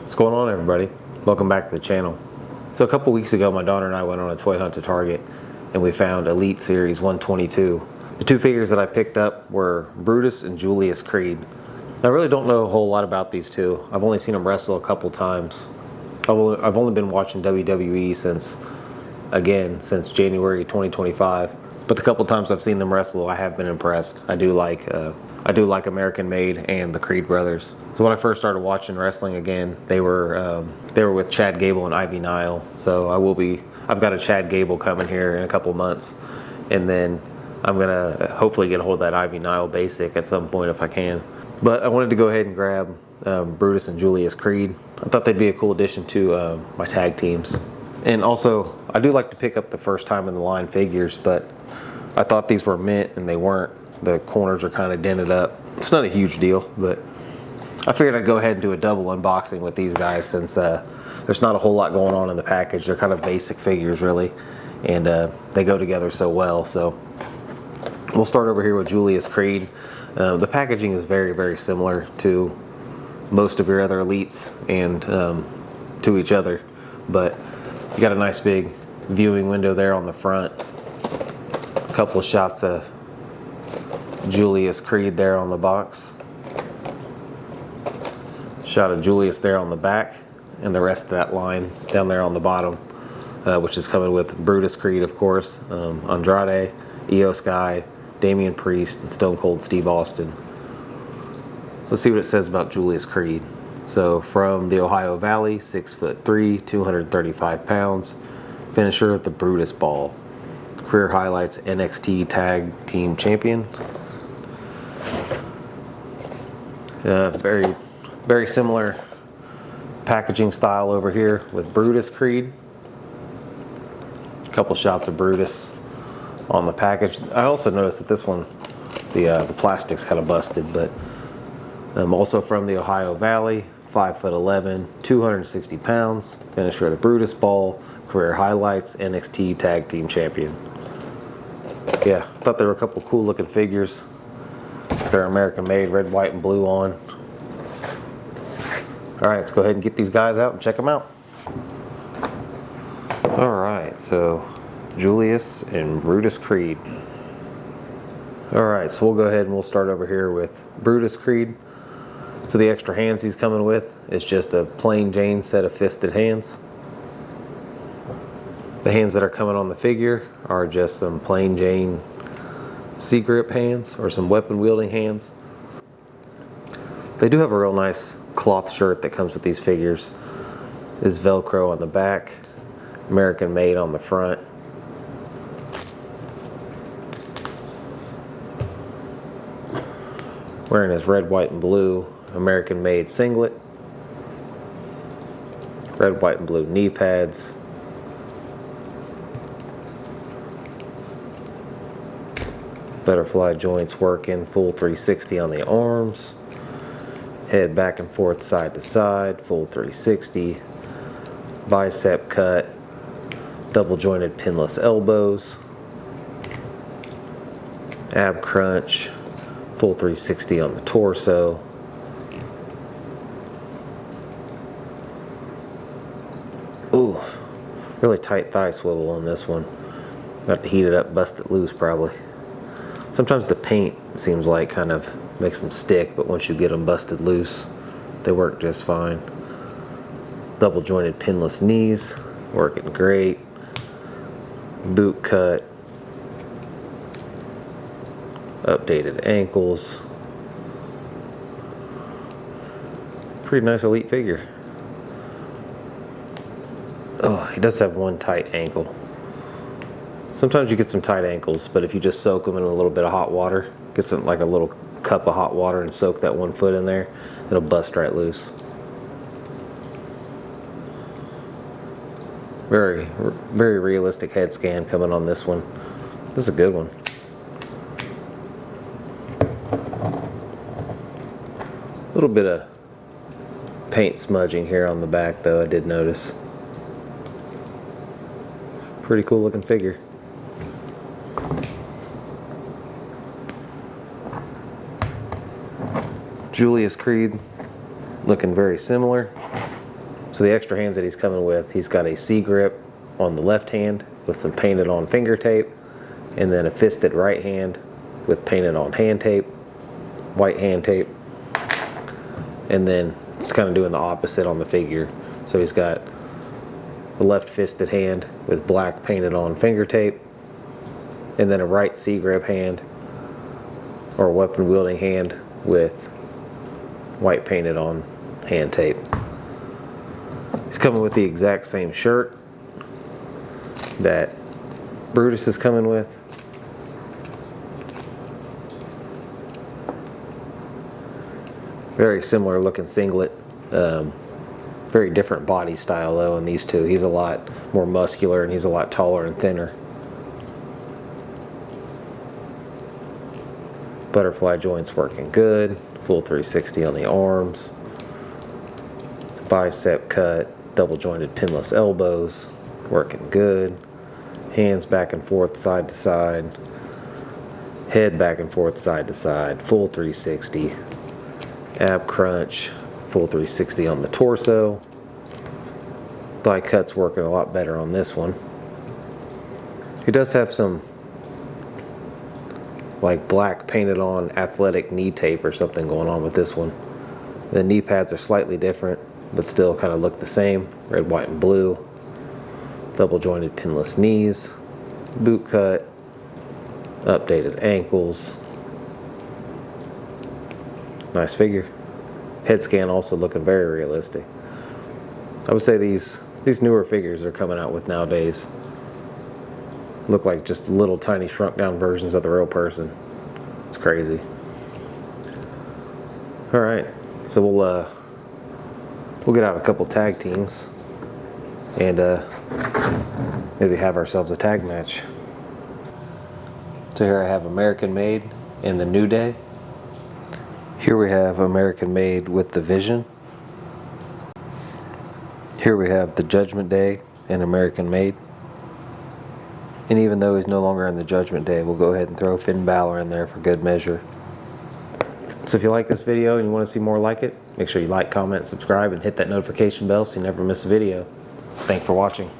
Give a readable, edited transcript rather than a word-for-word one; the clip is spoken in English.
What's going on, everybody? Welcome back to the channel. So a couple weeks ago, my daughter and I went on a toy hunt to Target and we found Elite Series 122. The two figures that I picked up were Brutus and Julius Creed. I really don't know a whole lot about these two. I've only seen them wrestle a couple times. I've only been watching WWE since January 2025. But the couple times I've seen them wrestle, I have been impressed. I do like American Made and the Creed brothers. So when I first started watching wrestling again, they were with Chad Gable and Ivy Nile. So I've got a Chad Gable coming here in a couple months, and then I'm gonna hopefully get a hold of that Ivy Nile basic at some point if I can. But I wanted to go ahead and grab Brutus and Julius Creed. I thought they'd be a cool addition to my tag teams. And also, I do like to pick up the first time in the line figures, but I thought these were mint and they weren't. The corners are kind of dented up. It's not a huge deal, but I figured I'd go ahead and do a double unboxing with these guys since there's not a whole lot going on in the package. They're kind of basic figures, really, and they go together so well. So we'll start over here with Julius Creed. The packaging is very, very similar to most of your other Elites and to each other, but you got a nice big viewing window there on the front. A couple of shots of Julius Creed there on the box. Shot of Julius there on the back, and the rest of that line down there on the bottom, which is coming with Brutus Creed, of course, Andrade, Io Sky, Damian Priest, and Stone Cold Steve Austin. Let's see what it says about Julius Creed. So, from the Ohio Valley, 6'3", 235 pounds, finisher at the Brutus Ball. Career highlights: NXT Tag Team Champion. Very, very similar packaging style over here with Brutus Creed. A couple shots of Brutus on the package. I also noticed that this one, the plastic's kind of busted, but also from the Ohio Valley, 5'11", 260 pounds, finisher of the Brutus Ball, career highlights, NXT Tag Team Champion. Yeah, I thought they were a couple cool looking figures. They're American Made, red, white, and blue on. Alright, let's go ahead and get these guys out and check them out. Alright, so Julius and Brutus Creed. Alright, so we'll go ahead and we'll start over here with Brutus Creed. So the extra hands he's coming with is just a plain Jane set of fisted hands. The hands that are coming on the figure are just some plain Jane C-grip hands or some weapon wielding hands. They do have a real nice cloth shirt that comes with these figures. This Velcro on the back, American Made on the front. Wearing his red, white, and blue American Made singlet. Red, white, and blue knee pads. Butterfly joints working, full 360 on the arms. Head back and forth side to side, full 360. Bicep cut. Double jointed pinless elbows. Ab crunch. Full 360 on the torso. Ooh, really tight thigh swivel on this one. Got to heat it up, bust it loose probably. Sometimes the paint, it seems like, kind of makes them stick, but once you get them busted loose, they work just fine. Double jointed pinless knees, working great. Boot cut. Updated ankles. Pretty nice Elite figure. Oh, he does have one tight ankle. Sometimes you get some tight ankles, but if you just soak them in a little bit of hot water, get some like a little cup of hot water and soak that one foot in there, it'll bust right loose. Very, very realistic head scan coming on this one. This is a good one. A little bit of paint smudging here on the back though, I did notice. Pretty cool looking figure. Julius Creed, looking very similar. So the extra hands that he's coming with, he's got a C grip on the left hand with some painted on finger tape, and then a fisted right hand with painted on hand tape, white hand tape, and then it's kind of doing the opposite on the figure. So he's got the left fisted hand with black painted on finger tape, and then a right C grip hand or weapon wielding hand with white painted on hand tape. He's coming with the exact same shirt that Brutus is coming with. Very similar looking singlet. Very different body style though in these two. He's a lot more muscular and he's a lot taller and thinner. Butterfly joints working good. Full 360 on the arms. Bicep cut. Double jointed pinless elbows. Working good. Hands back and forth side to side. Head back and forth side to side. Full 360. Ab crunch. Full 360 on the torso. Thigh cut's working a lot better on this one. He does have some like black painted on athletic knee tape or something going on with this one. The knee pads are slightly different, but still kind of look the same. Red, white, and blue. Double jointed pinless knees. Boot cut. Updated ankles. Nice figure. Head scan also looking very realistic. I would say these newer figures they're coming out with nowadays look like just little tiny shrunk down versions of the real person. It's crazy. Alright, so we'll get out a couple tag teams and maybe have ourselves a tag match. So here I have American Made and the New Day. Here we have American Made with the Vision. Here we have the Judgment Day and American Made. And even though he's no longer in the Judgment Day, we'll go ahead and throw Finn Balor in there for good measure. So if you like this video and you want to see more like it, make sure you like, comment, subscribe, and hit that notification bell so you never miss a video. Thanks for watching.